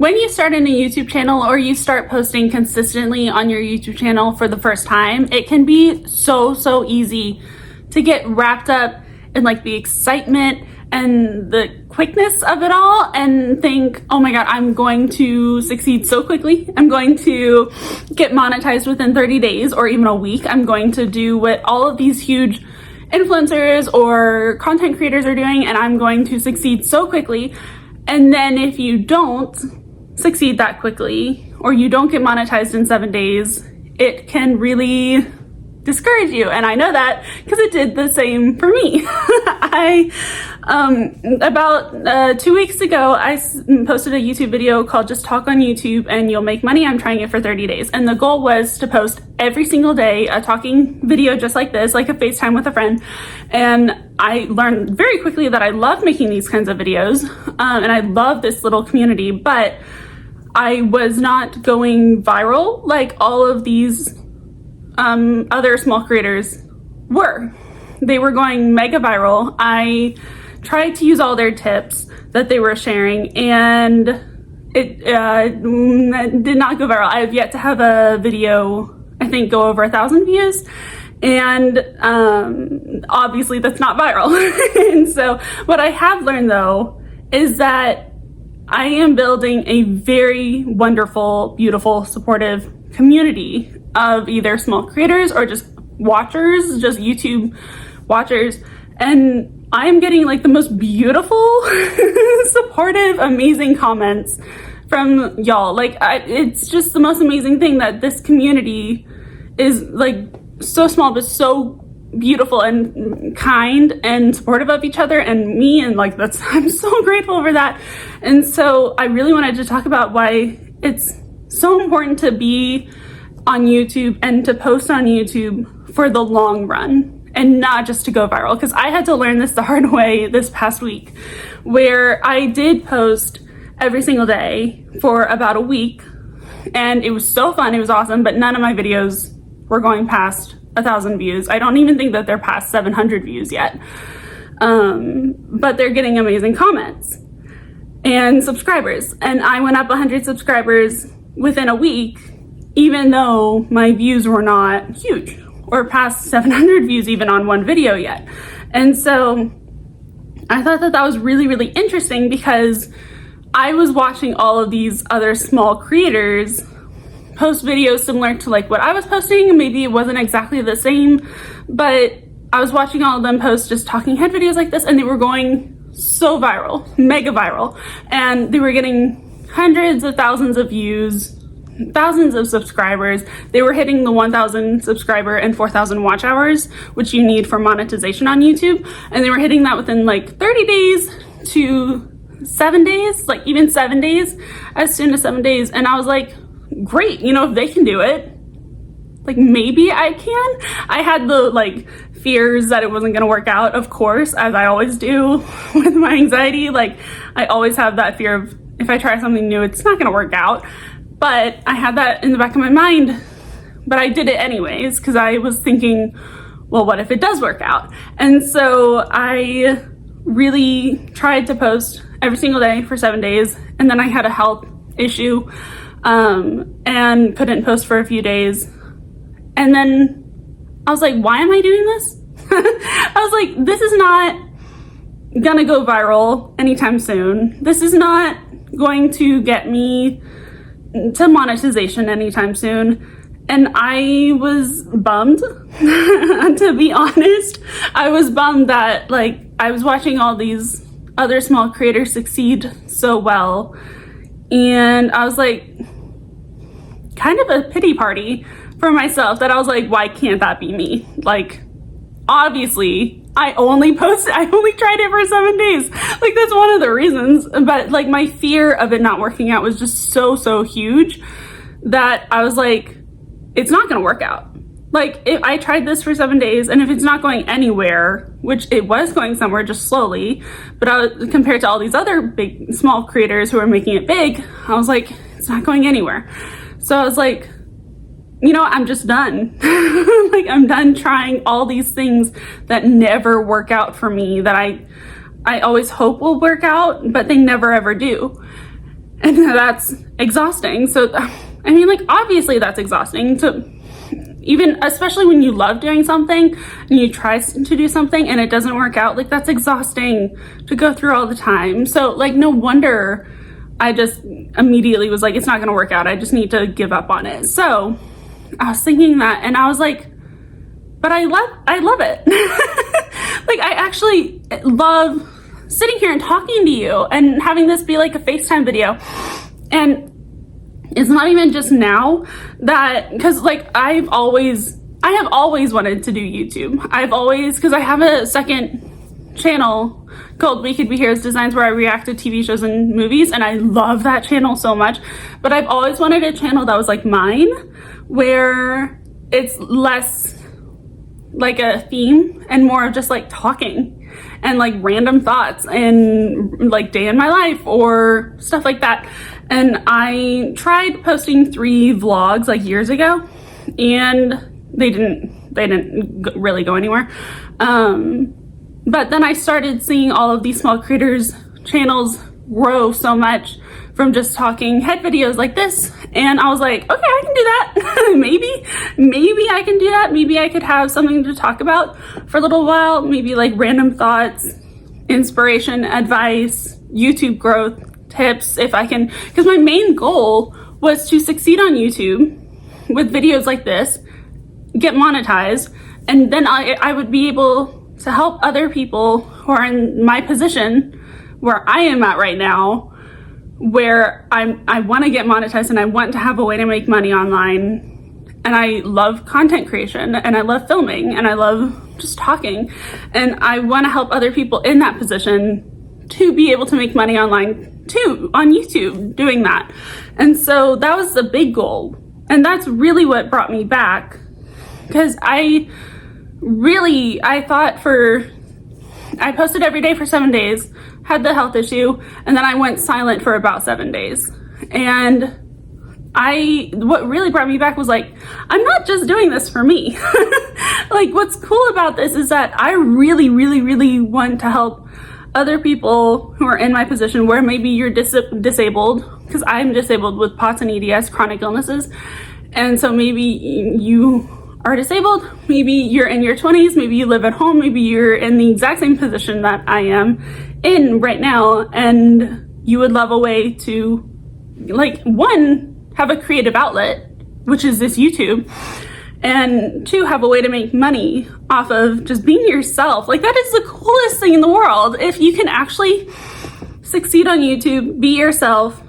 When you start in a YouTube channel or you start posting consistently on your YouTube channel for the first time, it can be so easy to get wrapped up in like the excitement and the quickness of it all and think, oh my God, I'm going to succeed so quickly. I'm going to get monetized within 30 days or even a week. I'm going to do what all of these huge influencers or content creators are doing, and I'm going to succeed so quickly. And then if you don't succeed that quickly, or you don't get monetized in 7 days, it can really discourage you. And I know that because it did the same for me. About 2 weeks ago, I posted a YouTube video called Just Talk on YouTube and You'll Make Money. I'm trying it for 30 days. And the goal was to post every single day a talking video just like this, like a FaceTime with a friend. And I learned very quickly that I love making these kinds of videos, and I love this little community, but I was not going viral like all of these other small creators were. They were going mega viral. I tried to use all their tips that they were sharing, and it did not go viral. I have yet to have a video, I think, go over 1,000 views. And obviously that's not viral. And so what I have learned though is that I am building a very wonderful, beautiful, supportive community of either small creators or just watchers, just YouTube watchers. And I am getting like the most beautiful, supportive, amazing comments from y'all. Like it's just the most amazing thing that this community is like so small but so beautiful and kind and supportive of each other and me, and like that's, I'm so grateful for that. And so I really wanted to talk about why it's so important to be on YouTube and to post on YouTube for the long run and not just to go viral, because I had to learn this the hard way this past week, where I did post every single day for about a week and it was so fun, it was awesome, but none of my videos were going past 1,000 views. I don't even think that they're past 700 views yet. But they're getting amazing comments and subscribers. And I went up 100 subscribers within a week, even though my views were not huge or past 700 views even on one video yet. And so I thought that that was really interesting, because I was watching all of these other small creators post videos similar to like what I was posting. Maybe it wasn't exactly the same, but I was watching all of them post just talking head videos like this, and they were going so viral, mega viral, and they were getting hundreds of thousands of views, thousands of subscribers. They were hitting the 1,000 subscriber and 4,000 watch hours, which you need for monetization on YouTube, and they were hitting that within like 30 days to 7 days, like even 7 days, as soon as 7 days. And I was like, great, you know, if they can do it, like maybe I can. I had the like fears that it wasn't gonna work out, of course, as I always do with my anxiety. Like I always have that fear of if I try something new, it's not gonna work out. But I had that in the back of my mind, but I did it anyways, because I was thinking, well, what if it does work out? And so I really tried to post every single day for 7 days, and then I had a health issue and couldn't post for a few days. And then I was like, why am I doing this? I was like, this is not gonna go viral anytime soon. This is not going to get me to monetization anytime soon. And I was bummed, to be honest. I was bummed that like I was watching all these other small creators succeed so well, and I was like, kind of a pity party for myself, that I was like, why can't that be me? Like, obviously I only tried it for 7 days. Like that's one of the reasons, but like my fear of it not working out was just so huge that I was like, it's not gonna work out. Like if I tried this for 7 days and if it's not going anywhere, which it was going somewhere just slowly, but compared to all these other big small creators who are making it big, I was like, it's not going anywhere. So I was like, you know, I'm just done. Like I'm done trying all these things that never work out for me, that I always hope will work out, but they never ever do. And that's exhausting. So, I mean, like, obviously that's exhausting to even, especially when you love doing something and you try to do something and it doesn't work out, like that's exhausting to go through all the time. So like, no wonder I just immediately was like, it's not gonna work out. I just need to give up on it. So I was thinking that, and I was like, but I love it. Like, I actually love sitting here and talking to you and having this be like a FaceTime video. And it's not even just now that, because like I have always wanted to do YouTube. Because I have a second channel called We Could Be Heroes Designs where I react to TV shows and movies, and I love that channel so much. But I've always wanted a channel that was like mine, where it's less like a theme and more of just like talking and like random thoughts and like day in my life or stuff like that. And I tried posting 3 vlogs like years ago, and they didn't really go anywhere. But then I started seeing all of these small creators channels grow so much from just talking head videos like this, and I was like, okay, I can do that. maybe I can do that. Maybe I could have something to talk about for a little while, maybe like random thoughts, inspiration, advice, YouTube growth tips, if I can, because my main goal was to succeed on YouTube with videos like this, get monetized, and then I would be able to help other people who are in my position where I am at right now, where I want to get monetized and I want to have a way to make money online. And I love content creation, and I love filming, and I love just talking, and I want to help other people in that position to be able to make money online too, on YouTube, doing that. And so that was the big goal, and that's really what brought me back, because I posted every day for 7 days, had the health issue, and then I went silent for about 7 days. And what really brought me back was like, I'm not just doing this for me. Like, what's cool about this is that I really, really, really want to help other people who are in my position where maybe you're disabled, because I'm disabled with POTS and EDS, chronic illnesses. And so maybe you are disabled, maybe you're in your 20s, maybe you live at home, maybe you're in the exact same position that I am in right now, and you would love a way to, like, 1, have a creative outlet, which is this YouTube, and 2, have a way to make money off of just being yourself. Like, that is the coolest thing in the world. If you can actually succeed on YouTube, be yourself,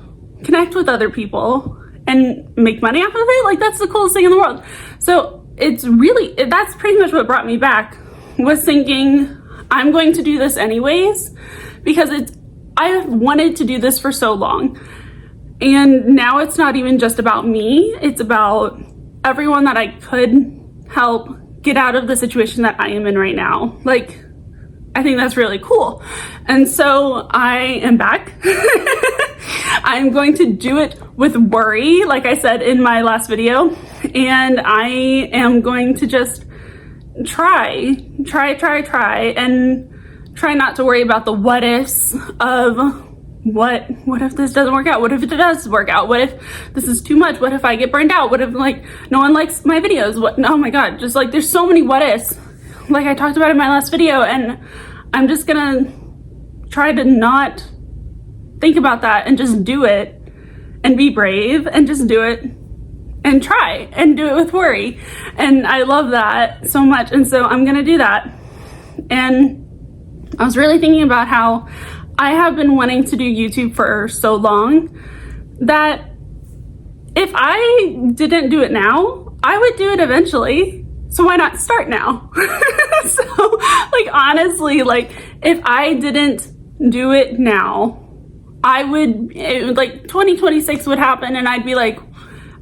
connect with other people, and make money off of it, like, that's the coolest thing in the world. So that's pretty much what brought me back, was thinking, I'm going to do this anyways, because I have wanted to do this for so long. And now it's not even just about me, it's about everyone that I could help get out of the situation that I am in right now. Like, I think that's really cool. And so I am back. I'm going to do it with worry, like I said in my last video, and I am going to just try, and try not to worry about the what ifs of what if this doesn't work out? What if it does work out? What if this is too much? What if I get burned out? What if, like, no one likes my videos? Oh my God, just like, there's so many what ifs, like I talked about in my last video, and I'm just gonna try to not think about that and just do it and be brave and just do it and try and do it with worry. And I love that so much. And so I'm gonna do that. And I was really thinking about how I have been wanting to do YouTube for so long that if I didn't do it now, I would do it eventually. So why not start now? So, like, honestly, like, if I didn't do it now, like 2026 would happen and I'd be like,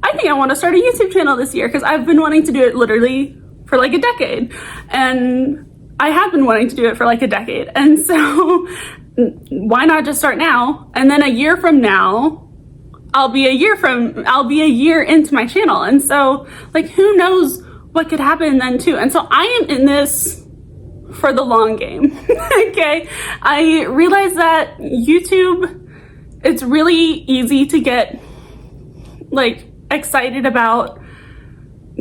I think I want to start a YouTube channel this year, because I've been wanting to do it literally for like a decade, and I have been wanting to do it for like a decade. And so why not just start now? And then a year from now, I'll be a year into my channel. And so, like, who knows what could happen then too. And so I am in this for the long game. Okay. I realize that YouTube it's really easy to get like excited about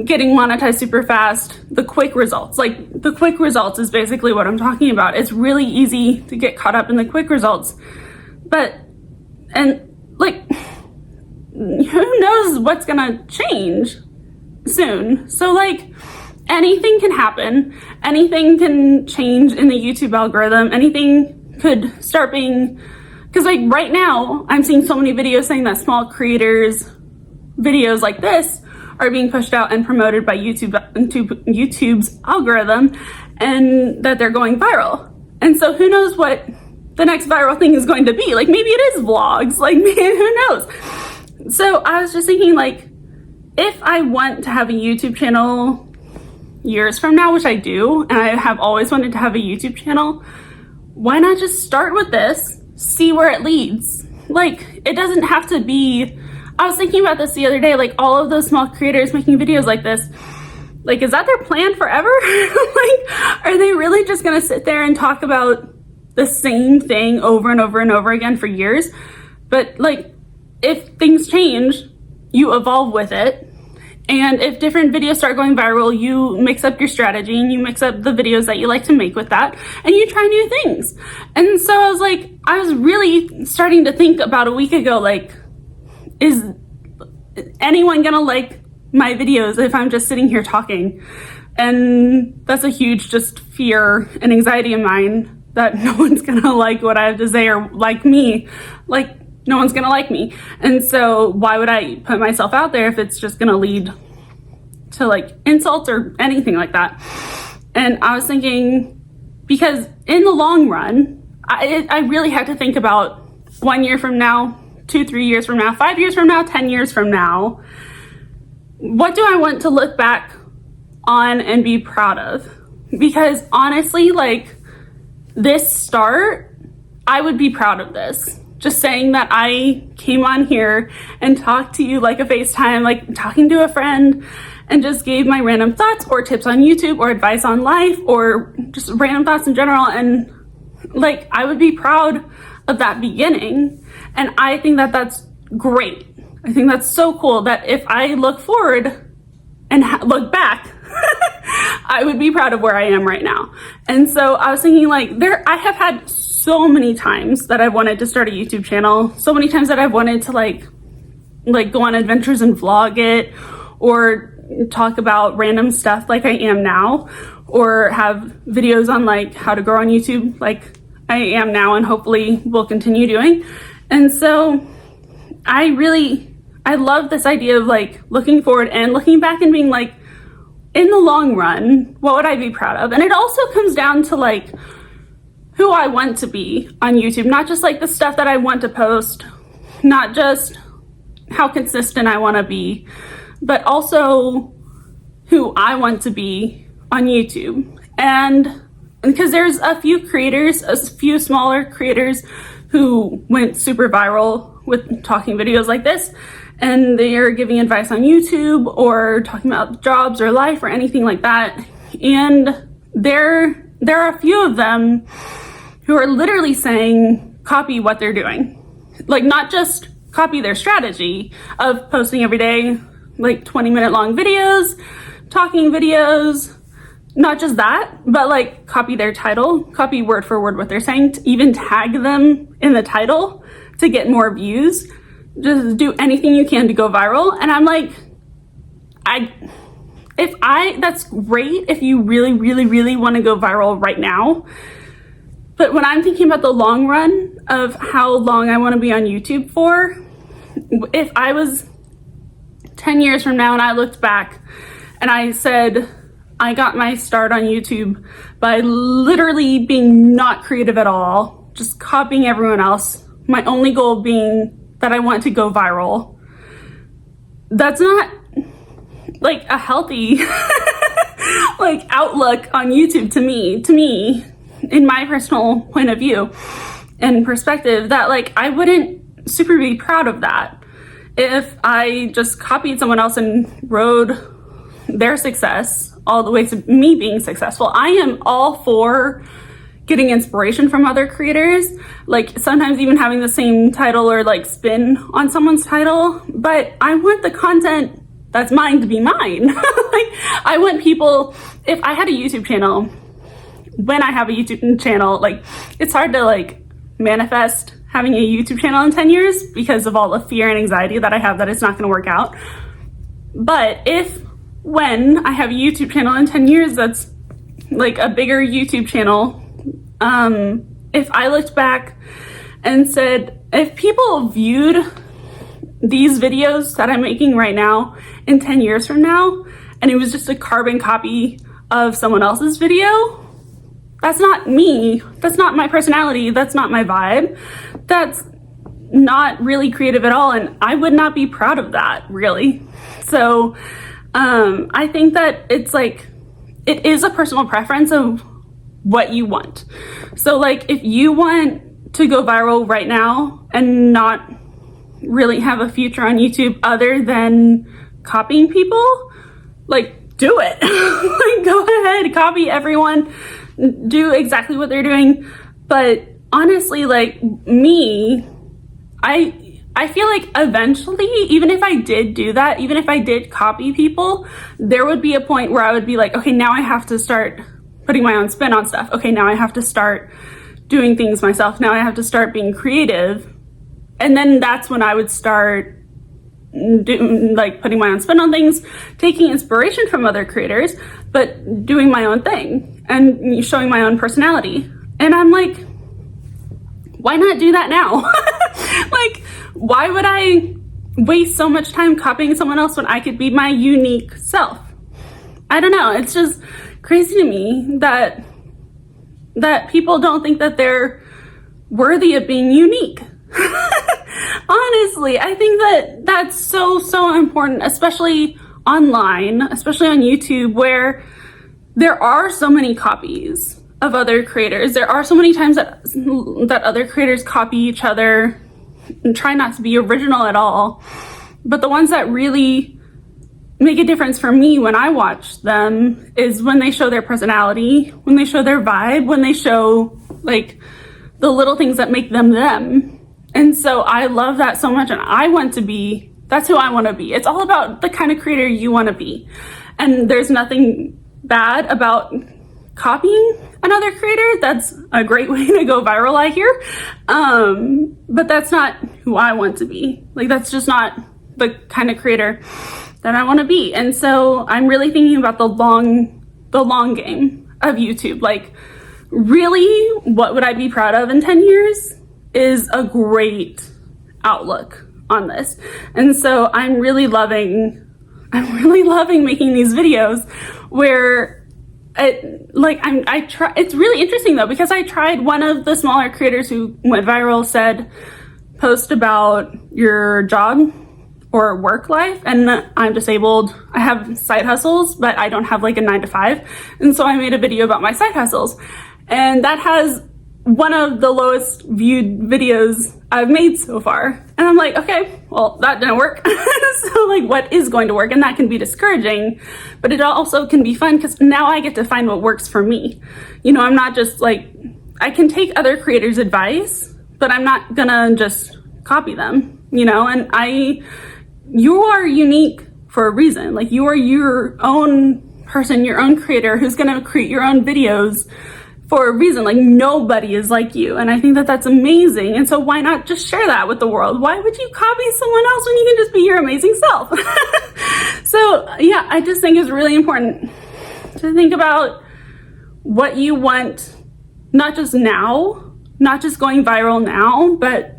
getting monetized super fast, the quick results. Like the quick results is basically what I'm talking about. It's really easy to get caught up in the quick results. And like, who knows what's gonna change soon? So like, anything can happen. Anything can change in the YouTube algorithm. Anything could start being, because like right now, I'm seeing so many videos saying that small creators' videos like this are being pushed out and promoted by YouTube's algorithm, and that they're going viral. And so who knows what the next viral thing is going to be? Like maybe it is vlogs, like who knows? So I was just thinking, like, if I want to have a YouTube channel years from now, which I do, and I have always wanted to have a YouTube channel, why not just start with this, see where it leads? Like, it doesn't have to be, I was thinking about this the other day, like all of those small creators making videos like this, like, is that their plan forever? Like, are they really just gonna sit there and talk about the same thing over and over and over again for years? But like, if things change, you evolve with it. And if different videos start going viral, you mix up your strategy and you mix up the videos that you like to make with that, and you try new things. And so I was like, I was really starting to think about a week ago, like, is anyone gonna like my videos if I'm just sitting here talking? And that's a huge just fear and anxiety of mine, that no one's gonna like what I have to say or like me. Like, no one's gonna like me. And so why would I put myself out there if it's just gonna lead to like insults or anything like that? And I was thinking, because in the long run, I really had to think about 1 year from now, 2, 3 years from now, 5 years from now, 10 years from now, what do I want to look back on and be proud of? Because honestly, like, this start, I would be proud of this. Just saying that I came on here and talked to you like a FaceTime, like talking to a friend, and just gave my random thoughts or tips on YouTube or advice on life or just random thoughts in general. And like, I would be proud of that beginning. And I think that that's great. I think that's so cool that if I look forward and look back, I would be proud of where I am right now. And so I was thinking, like, I have had so many times that I've wanted to start a YouTube channel, so many times that I've wanted to like go on adventures and vlog it, or talk about random stuff like I am now, or have videos on like how to grow on YouTube like I am now and hopefully will continue doing. And so I love this idea of like looking forward and looking back and being like, in the long run, what would I be proud of? And it also comes down to like who I want to be on YouTube, not just like the stuff that I want to post, not just how consistent I want to be, but also who I want to be on YouTube. And because there's a few creators, a few smaller creators who went super viral with talking videos like this, and they are giving advice on YouTube or talking about jobs or life or anything like that. And there are a few of them who are literally saying, copy what they're doing. Like, not just copy their strategy of posting every day, like 20-minute long videos, talking videos, not just that, but like copy their title, copy word for word what they're saying, to even tag them in the title to get more views. Just do anything you can to go viral. And I'm like, that's great if you really, really, really want to go viral right now. But when I'm thinking about the long run of how long I want to be on YouTube for, if I was 10 years from now and I looked back and I said, I got my start on YouTube by literally being not creative at all, just copying everyone else, my only goal being that I want to go viral, that's not like a healthy like outlook on YouTube to me, in my personal point of view and perspective, that like I wouldn't super be proud of that if I just copied someone else and rode their success all the way to me being successful. I am all for getting inspiration from other creators, like sometimes even having the same title or like spin on someone's title, but I want the content that's mine to be mine. Like I want people, if I had a YouTube channel, when I have a YouTube channel, like it's hard to like manifest having a YouTube channel in 10 years because of all the fear and anxiety that I have that it's not going to work out. But if when I have a YouTube channel in 10 years that's like a bigger YouTube channel, if I looked back and said, if people viewed these videos that I'm making right now in 10 years from now, and it was just a carbon copy of someone else's video, that's not me, that's not my personality, that's not my vibe, that's not really creative at all, and I would not be proud of that, really. So I think that it's like, it is a personal preference of what you want. So like if you want to go viral right now and not really have a future on YouTube other than copying people, like do it. Like go ahead, copy everyone, do exactly what they're doing. But honestly, like me, I feel like eventually, even if I did do that, even if I did copy people, there would be a point where I would be like, okay, now I have to start putting my own spin on stuff. Okay, now I have to start doing things myself. Now I have to start being creative. And then that's when I would start like putting my own spin on things, taking inspiration from other creators, but doing my own thing and showing my own personality. And I'm like, why not do that now? Like, why would I waste so much time copying someone else when I could be my unique self? I don't know. It's just crazy to me that people don't think that they're worthy of being unique. Honestly, I think that that's so important, especially online, especially on YouTube, where there are so many copies of other creators. There are so many times that other creators copy each other and try not to be original at all. But the ones that really make a difference for me when I watch them is when they show their personality, when they show their vibe, when they show like the little things that make them them. And so I love that so much, and that's who I want to be. It's all about the kind of creator you want to be. And there's nothing bad about copying another creator. That's a great way to go viral, I hear. But that's not who I want to be. Like, that's just not the kind of creator that I want to be. And so I'm really thinking about the long game of YouTube. Like, really, what would I be proud of in 10 years is a great outlook on this. And so I'm really loving making these videos where it's really interesting though, because I tried, one of the smaller creators who went viral said, post about your job or work life. And I'm disabled. I have side hustles, but I don't have like a 9-to-5. And so I made a video about my side hustles, and that has one of the lowest viewed videos I've made so far. And I'm like, okay, well, that didn't work. So like, what is going to work? And that can be discouraging, but it also can be fun because now I get to find what works for me. You know, I'm not just like, I can take other creators' advice, but I'm not gonna just copy them, you know? And you are unique for a reason. Like, you are your own person, your own creator who's gonna create your own videos for a reason. Like, nobody is like you. And I think that that's amazing. And so why not just share that with the world? Why would you copy someone else when you can just be your amazing self? So yeah, I just think it's really important to think about what you want, not just now, not just going viral now, but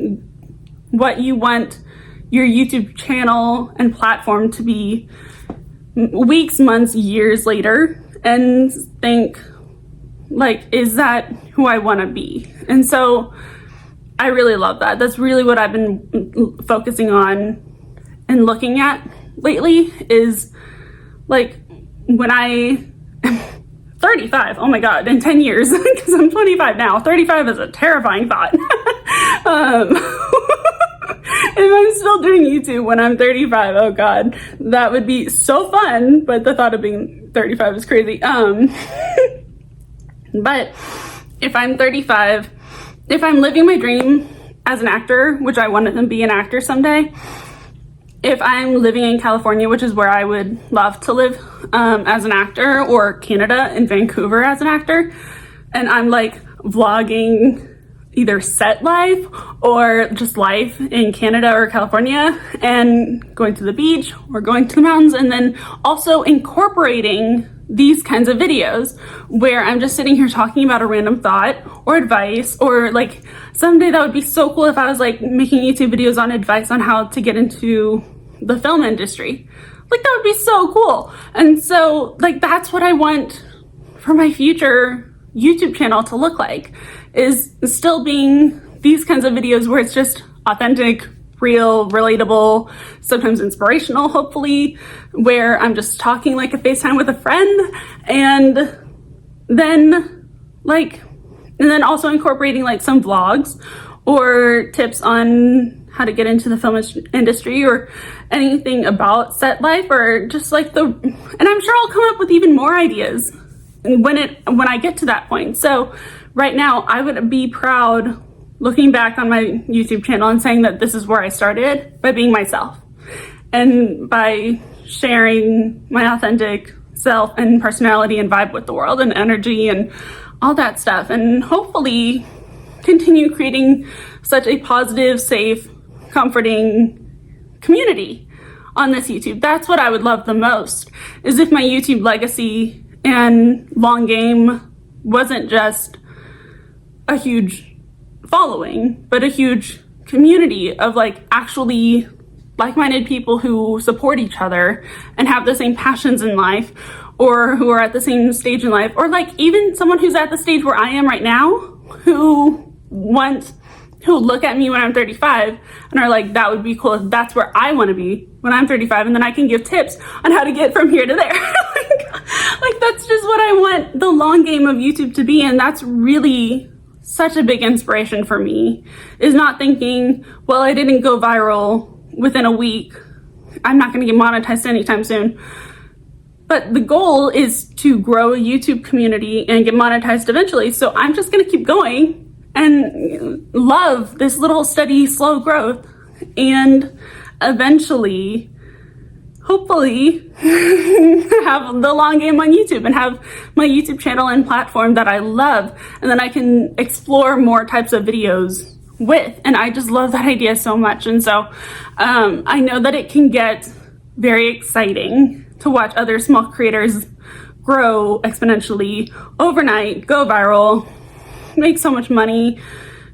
what you want your YouTube channel and platform to be weeks, months, years later, and think, like, is that who I want to be? And so I really love that. That's really what I've been focusing on and looking at lately, is like, when I am 35, oh my God, in 10 years, because I'm 25 now, 35 is a terrifying thought. If I'm still doing YouTube when I'm 35, oh God, that would be so fun. But the thought of being 35 is crazy. But if I'm 35, if I'm living my dream as an actor, which I want to be an actor someday, if I'm living in California, which is where I would love to live as an actor, or Canada in Vancouver as an actor, and I'm like vlogging either set life or just life in Canada or California and going to the beach or going to the mountains, and then also incorporating these kinds of videos where I'm just sitting here talking about a random thought or advice, or like someday that would be so cool if I was like making YouTube videos on advice on how to get into the film industry. Like that would be so cool. And so like that's what I want for my future YouTube channel to look like, is still being these kinds of videos where it's just authentic, real, relatable, sometimes inspirational, hopefully, where I'm just talking like a FaceTime with a friend, and then also incorporating like some vlogs or tips on how to get into the film industry or anything about set life, or just like and I'm sure I'll come up with even more ideas when I get to that point. So right now I would be proud looking back on my YouTube channel and saying that this is where I started, by being myself and by sharing my authentic self and personality and vibe with the world and energy and all that stuff, and hopefully continue creating such a positive, safe, comforting community on this YouTube. That's what I would love the most, is if my YouTube legacy and long game wasn't just a huge following, but a huge community of like actually like-minded people who support each other and have the same passions in life, or who are at the same stage in life, or like even someone who's at the stage where I am right now, who look at me when I'm 35 and are like, that would be cool if that's where I want to be when I'm 35, and then I can give tips on how to get from here to there. like that's just what I want the long game of YouTube to be. And that's really such a big inspiration for me, is not thinking, well, I didn't go viral within a week, I'm not going to get monetized anytime soon. But the goal is to grow a YouTube community and get monetized eventually. So I'm just going to keep going and love this little steady, slow growth, and eventually, hopefully, have the long game on YouTube and have my YouTube channel and platform that I love, and then I can explore more types of videos with. And I just love that idea so much. And so I know that it can get very exciting to watch other small creators grow exponentially overnight, go viral, make so much money,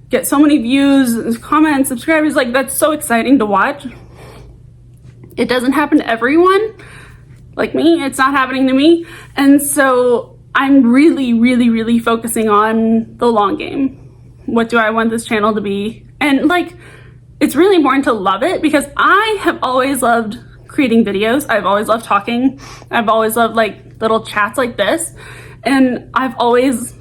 get so many views, comments, subscribers. Like that's so exciting to watch. It doesn't happen to everyone. Like me, it's not happening to me. And so I'm really, really, really focusing on the long game. What do I want this channel to be? And like, it's really important to love it, because I have always loved creating videos. I've always loved talking. I've always loved like little chats like this. And I've always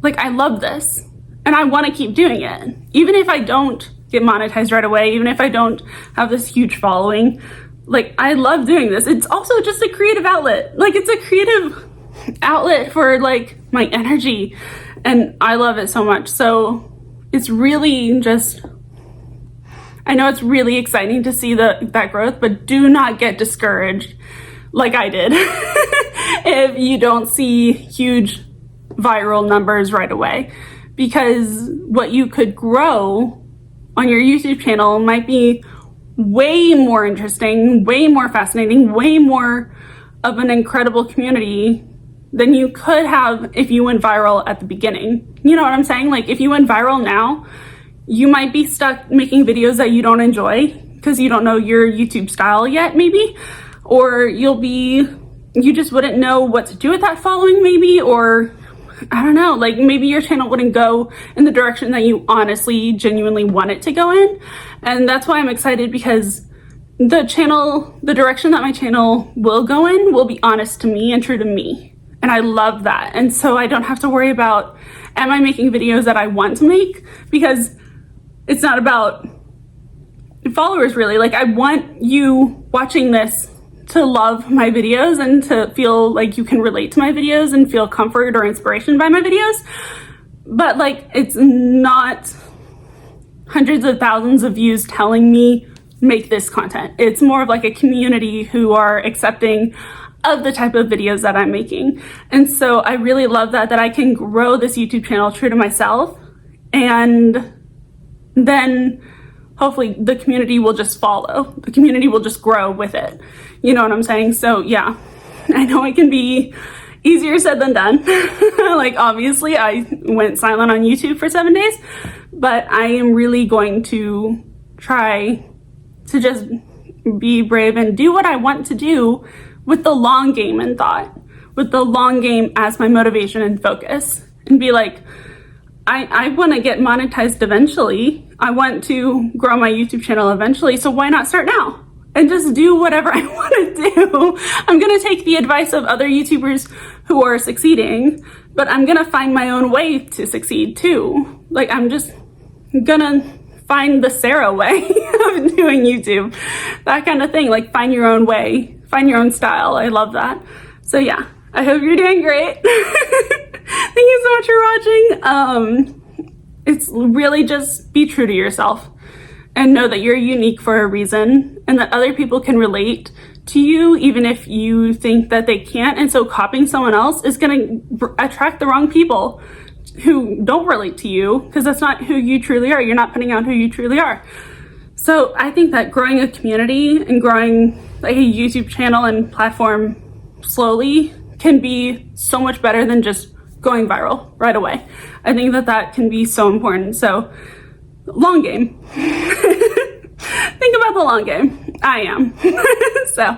I love this, and I want to keep doing it. Even if I don't get monetized right away, even if I don't have this huge following, like I love doing this. It's also just a creative outlet. Like it's a creative outlet for like my energy, and I love it so much. So it's really just, I know it's really exciting to see that growth, but do not get discouraged like I did if you don't see huge viral numbers right away, because what you could grow on your YouTube channel might be way more interesting, way more fascinating, way more of an incredible community than you could have if you went viral at the beginning. You know what I'm saying? Like if you went viral now, you might be stuck making videos that you don't enjoy because you don't know your YouTube style yet, maybe, or you just wouldn't know what to do with that following, maybe, or I don't know, like maybe your channel wouldn't go in the direction that you honestly, genuinely want it to go in. And that's why I'm excited, because the direction that my channel will go in will be honest to me and true to me. And I love that. And so I don't have to worry about, am I making videos that I want to make? Because it's not about followers really. Like I want you watching this to love my videos and to feel like you can relate to my videos and feel comfort or inspiration by my videos. but like, it's not hundreds of thousands of views telling me make this content. It's more of like a community who are accepting of the type of videos that I'm making. And so I really love that I can grow this YouTube channel true to myself, and then hopefully the community will just follow. The community will just grow with it. You know what I'm saying? So yeah, I know it can be easier said than done. Like, obviously I went silent on YouTube for 7 days, but I am really going to try to just be brave and do what I want to do with the long game in thought, with the long game as my motivation and focus, and be like, I want to get monetized eventually. I want to grow my YouTube channel eventually. So why not start now and just do whatever I want to do? I'm going to take the advice of other YouTubers who are succeeding, but I'm going to find my own way to succeed too. Like, I'm just going to find the Sarah way of doing YouTube, that kind of thing. Like, find your own way, find your own style. I love that. So yeah, I hope you're doing great. Thank you so much for watching. It's really just be true to yourself and know that you're unique for a reason, and that other people can relate to you even if you think that they can't. And so copying someone else is going to attract the wrong people who don't relate to you, because that's not who you truly are. You're not putting out who you truly are. So I think that growing a community and growing like a YouTube channel and platform slowly can be so much better than just going viral right away. I think that can be so important. So long game. Think about the long game. I am. So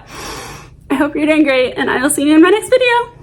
I hope you're doing great, and I will see you in my next video.